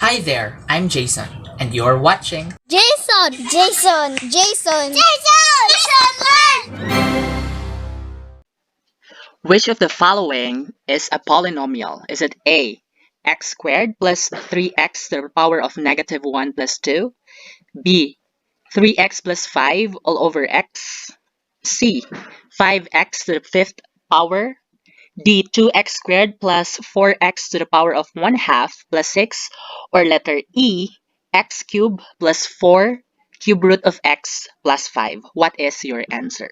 Hi there, I'm Jason, and you're watching Jason! Jason! Jason! Jason! Which of the following is a polynomial? Is it A, x squared plus 3x to the power of negative 1 plus 2? B, 3x plus 5 all over x? C, 5x to the fifth power? D, 2x squared plus 4x to the power of 1/2 plus 6? Or letter E, x cubed plus 4 cube root of x plus 5? What is your answer?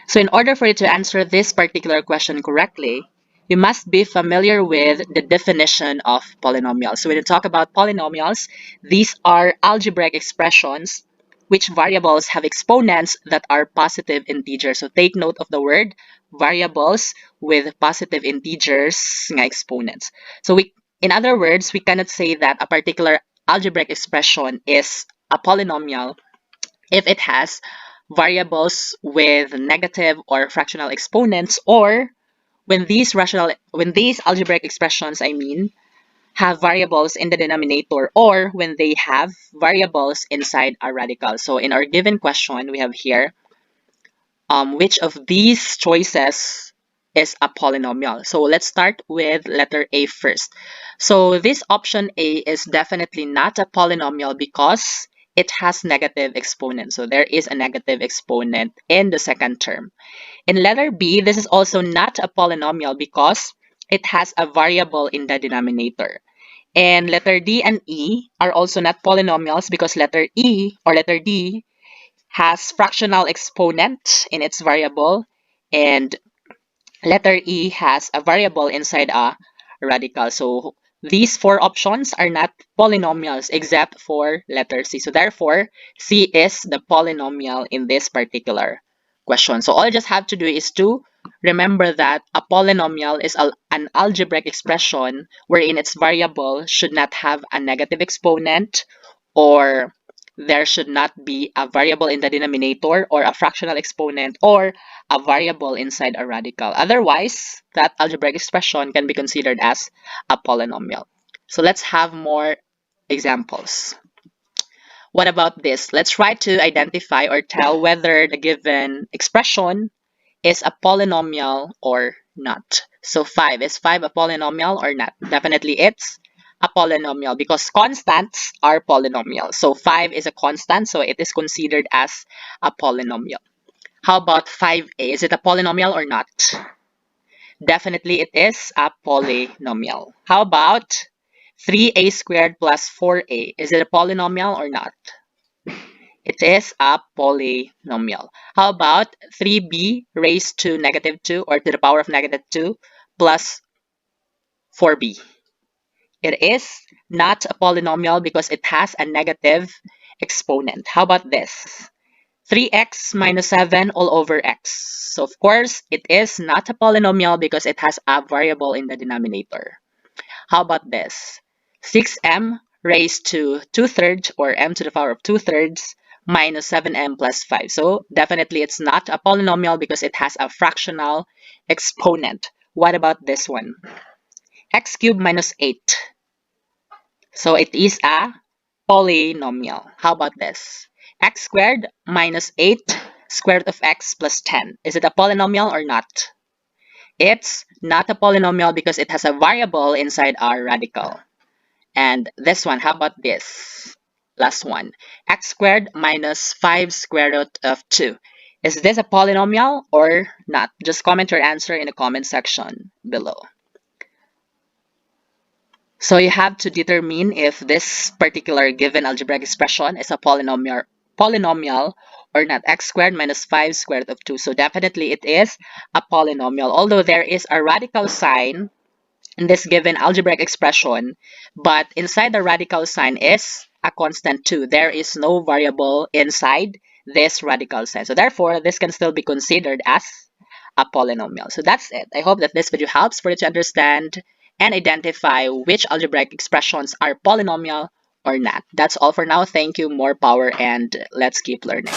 So in order for you to answer this particular question correctly, you must be familiar with the definition of polynomials. So when you talk about polynomials, these are algebraic expressions which variables have exponents that are positive integers. So take note of the word variables with positive integers nga exponents. So in other words, we cannot say that a particular algebraic expression is a polynomial if it has variables with negative or fractional exponents, or when these algebraic expressions, have variables in the denominator, or when they have variables inside a radical. So in our given question, we have here, which of these choices is a polynomial? So let's start with letter A first. So this option A is definitely not a polynomial because it has negative exponents. So there is a negative exponent in the second term. In letter B, this is also not a polynomial because it has a variable in the denominator. And letter D and E are also not polynomials because letter E or letter D has fractional exponent in its variable, and letter E has a variable inside a radical. So these four options are not polynomials except for letter C. So therefore, C is the polynomial in this particular question. So all you just have to do is to remember that a polynomial is an algebraic expression wherein its variable should not have a negative exponent, or there should not be a variable in the denominator or a fractional exponent or a variable inside a radical. Otherwise, that algebraic expression can be considered as a polynomial. So let's have more examples. What about this? Let's try to identify or tell whether the given expression is a polynomial or not. So 5, is 5 a polynomial or not? Definitely it's a polynomial because constants are polynomials. So 5 is a constant, so it is considered as a polynomial. How about 5a? Is it a polynomial or not? Definitely it is a polynomial. How about 3a squared plus 4a? Is it a polynomial or not? It is a polynomial. How about 3b raised to negative 2 or to the power of negative 2 plus 4b? It is not a polynomial because it has a negative exponent. How about this? 3x minus 7 all over x. So of course, it is not a polynomial because it has a variable in the denominator. How about this? 6m raised to 2/3 or m to the power of 2/3 minus 7m plus 5. So definitely it's not a polynomial because it has a fractional exponent. What about this one? X cubed minus 8. So it is a polynomial. How about this? X squared minus 8 square root of x plus 10. Is it a polynomial or not? It's not a polynomial because it has a variable inside our radical. And this one, how about this? Last one. X squared minus 5 square root of 2. Is this a polynomial or not? Just comment your answer in the comment section below. So you have to determine if this particular given algebraic expression is a polynomial or not. X squared minus 5 square root of 2. So definitely it is a polynomial. Although there is a radical sign in this given algebraic expression, but inside the radical sign is a constant 2. There is no variable inside this radical sign. So therefore, this can still be considered as a polynomial. So that's it. I hope that this video helps for you to understand and identify which algebraic expressions are polynomial or not. That's all for now. Thank you, more power, and let's keep learning.